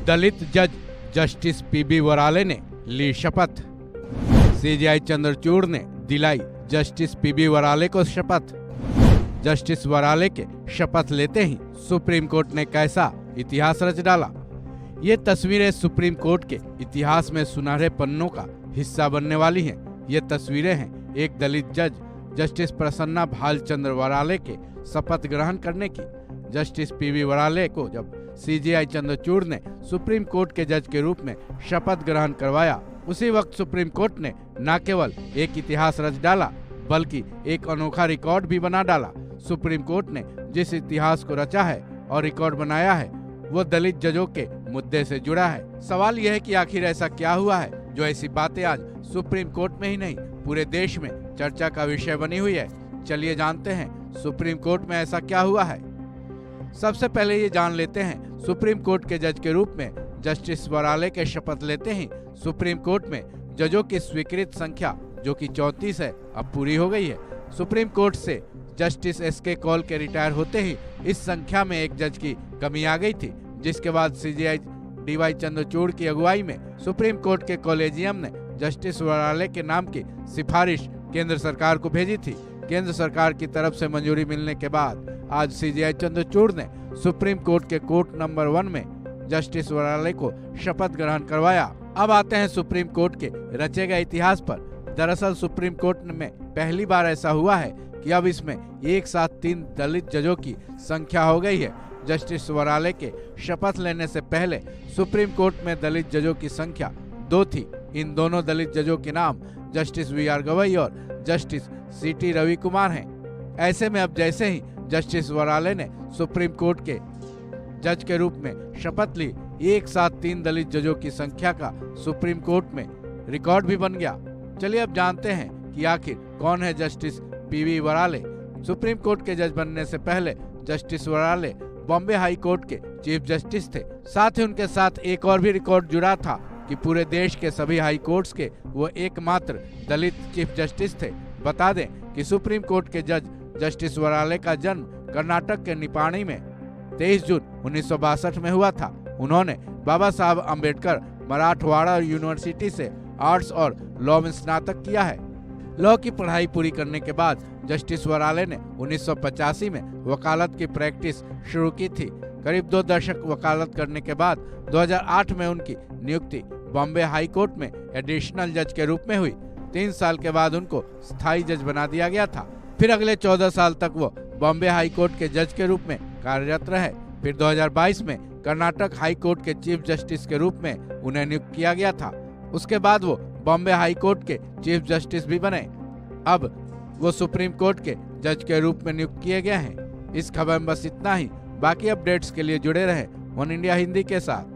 दलित जज justice PB वराले ने ली शपथ। सीजेआई चंद्रचूड़ ने दिलाई जस्टिस पीबी वराले को शपथ। जस्टिस वराले के शपथ लेते ही सुप्रीम कोर्ट ने कैसा इतिहास रच डाला। ये तस्वीरें सुप्रीम कोर्ट के इतिहास में सुनहरे पन्नों का हिस्सा बनने वाली हैं। ये तस्वीरें हैं एक दलित जज जस्टिस प्रसन्ना भालचंद्र वराले के शपथ ग्रहण करने की। जस्टिस पीबी वराले को जब सीजेआई चंद्रचूड़ ने सुप्रीम कोर्ट के जज के रूप में शपथ ग्रहण करवाया, उसी वक्त सुप्रीम कोर्ट ने न केवल एक इतिहास रच डाला बल्कि एक अनोखा रिकॉर्ड भी बना डाला। सुप्रीम कोर्ट ने जिस इतिहास को रचा है और रिकॉर्ड बनाया है वो दलित जजों के मुद्दे से जुड़ा है। सवाल यह है कि आखिर ऐसा क्या हुआ है जो ऐसी बातें आज सुप्रीम कोर्ट में ही नहीं पूरे देश में चर्चा का विषय बनी हुई है। चलिए जानते हैं सुप्रीम कोर्ट में ऐसा क्या हुआ है। सबसे पहले ये जान लेते हैं सुप्रीम कोर्ट के जज के रूप में जस्टिस वराले के शपथ लेते ही सुप्रीम कोर्ट में जजों की स्वीकृत संख्या जो कि 34 है अब पूरी हो गई है। सुप्रीम कोर्ट से जस्टिस एसके कौल के रिटायर होते ही इस संख्या में एक जज की कमी आ गई थी, जिसके बाद सीजेआई डीवाई चंद्रचूड़ की अगुवाई में सुप्रीम कोर्ट के कॉलेजियम ने जस्टिस वराले के नाम की सिफारिश केंद्र सरकार को भेजी थी। केंद्र सरकार की तरफ से मंजूरी मिलने के बाद आज सीजेआई चंद्रचूड़ ने सुप्रीम कोर्ट के कोर्ट नंबर 1 में जस्टिस वराले को शपथ ग्रहण करवाया। अब आते हैं सुप्रीम कोर्ट के रचे गए इतिहास पर। दरअसल सुप्रीम कोर्ट में पहली बार ऐसा हुआ है कि अब इसमें एक साथ 3 दलित जजों की संख्या हो गई है। जस्टिस वराले के शपथ लेने से पहले सुप्रीम कोर्ट में दलित जजों की संख्या 2 थी। इन दोनों दलित जजों के नाम जस्टिस वी.आर. गवई और जस्टिस सी.टी. रवि कुमार हैं। ऐसे में अब जैसे ही जस्टिस वराले ने सुप्रीम कोर्ट के जज के रूप में शपथ ली, एक साथ 3 दलित जजों की संख्या का सुप्रीम कोर्ट में रिकॉर्ड भी बन गया। चलिए अब जानते हैं कि आखिर कौन है जस्टिस पीबी वराले। सुप्रीम कोर्ट के जज बनने से पहले जस्टिस वराले बॉम्बे हाई कोर्ट के चीफ जस्टिस थे। साथ ही उनके साथ एक और भी रिकॉर्ड जुड़ा था कि पूरे देश के सभी हाई कोर्ट्स के वो एकमात्र दलित चीफ जस्टिस थे। बता दें कि सुप्रीम कोर्ट के जज जस्टिस वराले का जन्म कर्नाटक के निपाणी में 23 जून 1962 में हुआ था। उन्होंने बाबा साहब अम्बेडकर मराठवाड़ा यूनिवर्सिटी से आर्ट्स और लॉ में स्नातक किया है। लॉ की पढ़ाई पूरी करने के बाद जस्टिस वराले ने 1985 में वकालत की प्रैक्टिस शुरू की थी। करीब 2 दशक वकालत करने के बाद 2008 में उनकी नियुक्ति बॉम्बे हाई कोर्ट में एडिशनल जज के रूप में हुई। 3 साल के बाद उनको स्थायी जज बना दिया गया था। फिर अगले 14 साल तक वो बॉम्बे हाई कोर्ट के जज के रूप में कार्यरत रहे। फिर 2022 में कर्नाटक हाई कोर्ट के चीफ जस्टिस के रूप में उन्हें नियुक्त किया गया था। उसके बाद वो बॉम्बे हाई कोर्ट के चीफ जस्टिस भी बने। अब वो सुप्रीम कोर्ट के जज के रूप में नियुक्त किए गए हैं। इस खबर में बस इतना ही। बाकी अपडेट्स के लिए जुड़े रहें वन इंडिया हिंदी के साथ।